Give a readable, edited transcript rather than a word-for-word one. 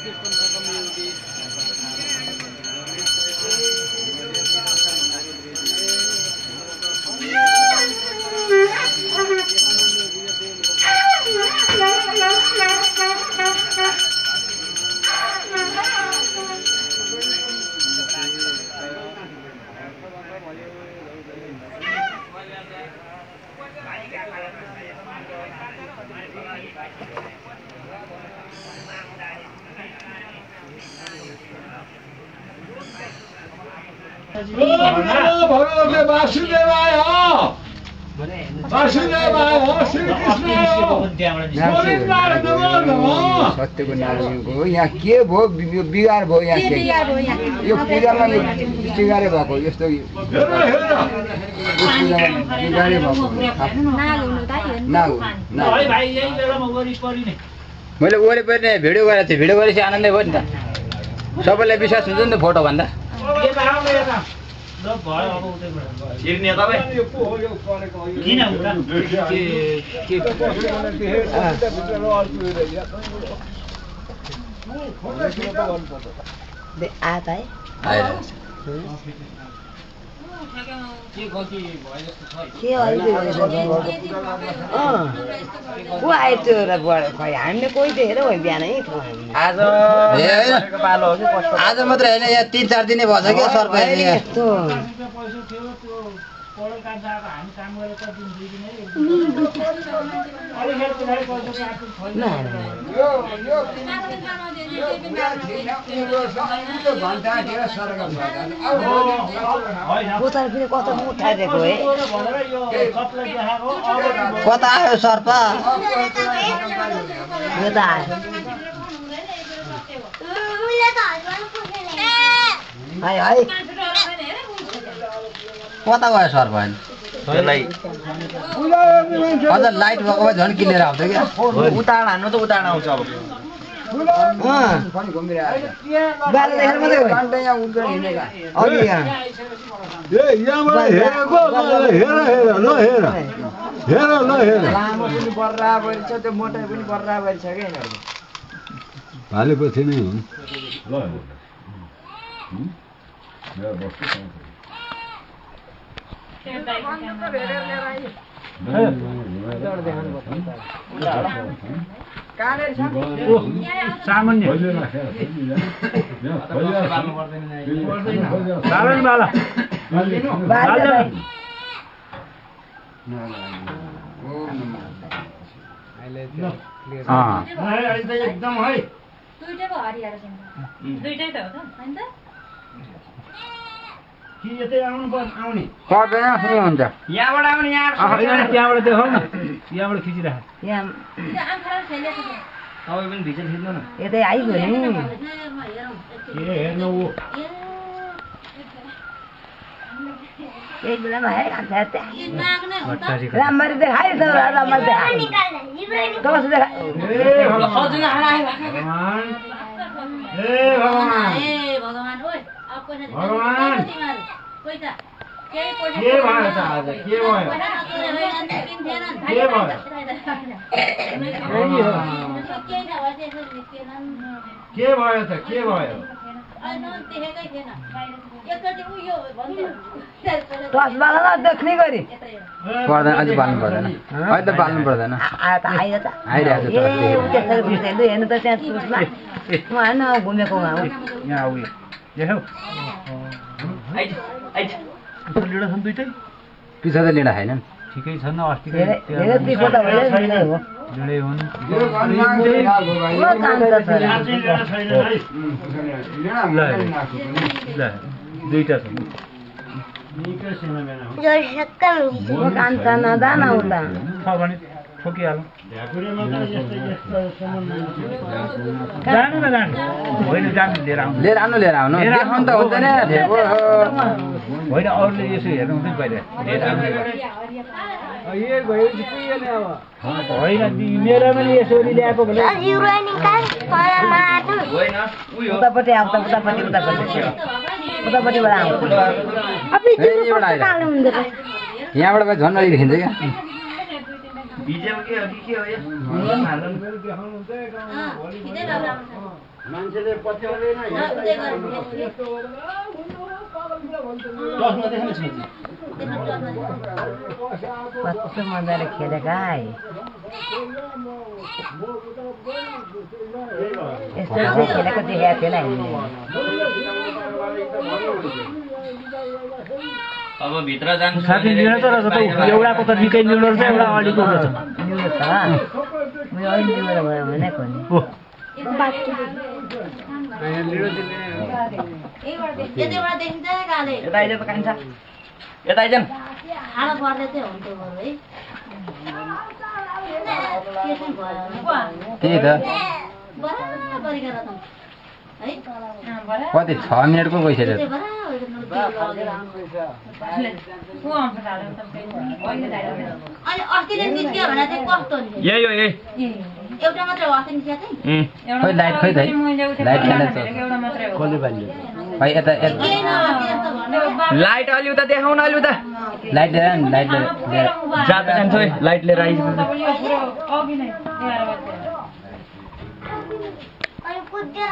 भगवान वासुदेव आयो वासुदेव आयो श्री कृष्ण सत्यको नारायणको यहाँ के भयो बिगार भयो यहाँ के यो पूजामा बिगारे भएको यस्तो बिगारे भएको मैले वरिपरि नै भिडियो गरेको थिएँ भिडियो गरेपछि आनन्दै भयो नि त सबैलाई विश्वास हुन्छ नि त फोटो भन्दा आज मात्रै होइन यहाँ 3-4 दिनै भएछ क्या सर्प कता आयो सर्प कता गयो सर्प अझ लाइट भएको भए झन् किनेर आउँथ्यो क्या उतार हान्नु त उतार आउँछ अब भालेपछि नै सामान्य एकदम है दुईटैको हरियर दुईटै त हो त हैन त कि यतै आउनु आउने पर्दैन फ्री हुन्छ यहाँबाट आउने यहाँ त्यहाँबाट देखाउ न यहाँबाट खिचिराख यहाँ तपाईँ पनि भित्र खिच्नु न यतै आइगयो नि के हेर्नु एक बेलामा है राम्ररी देखाइ राम्ररी देखाइ कसो देखाइ भगवान ओइ अब भगवान के भयो त आज के भयो के भयो त के भयो देख्ने गरी पर्दैन अझै बाल्नु पर्दैन अहिले त बाल्नु पर्दैन हेर्नु त त्यहाँ होइन घुमेको यहाँ उयो देखाउ दुइटै पिछा त लिँडा छैन ठिकै छ न अस्ति दुईटा छ कान्छा नदाना उता छ भने ठोकिहालौँ जानु न जानु होइन जानु लिएर आउनु लिएर आउनु देखाउनु त हुन्छ नि होइन अरूले यसो हेर्नु हुँदैन पहिला होइन मेरो पनि यसरी ल्याएको भने उतापट्टि आउँछ उतापट्टिबाट आउँछ यहाँबाट झन् अलिक देखिन्छ क्या भिजेको के हो कि के हो यो मान्छेले पत्याउँदैन कस्तो मजाले खेलेका है यस्तो चाहिँ खेलेको देखेको थिएन हामीले अब भित्र जानु साथी लिन त रहेछ त एउटाको त निकै लिनु रहेछ एउटा अलिको रहेछ न्युरो छ मैले अहिले न्युरो भयो भनेको नि यता आइज त कान्छ यता आइज त्यही त कति 6 मिनेटको गइसक्यो यही हो यही एउटा मात्रै हो अस्ति निस्किया चाहिँ खै लाइट खेल्न त कसले बाल्यो खै यता लाइट अलि उता देखाउन अलि उता लाइट लिएर नि लाइट लिएर जाँदा जान्छ है लाइट लिएर आइसक्छ कुद्यो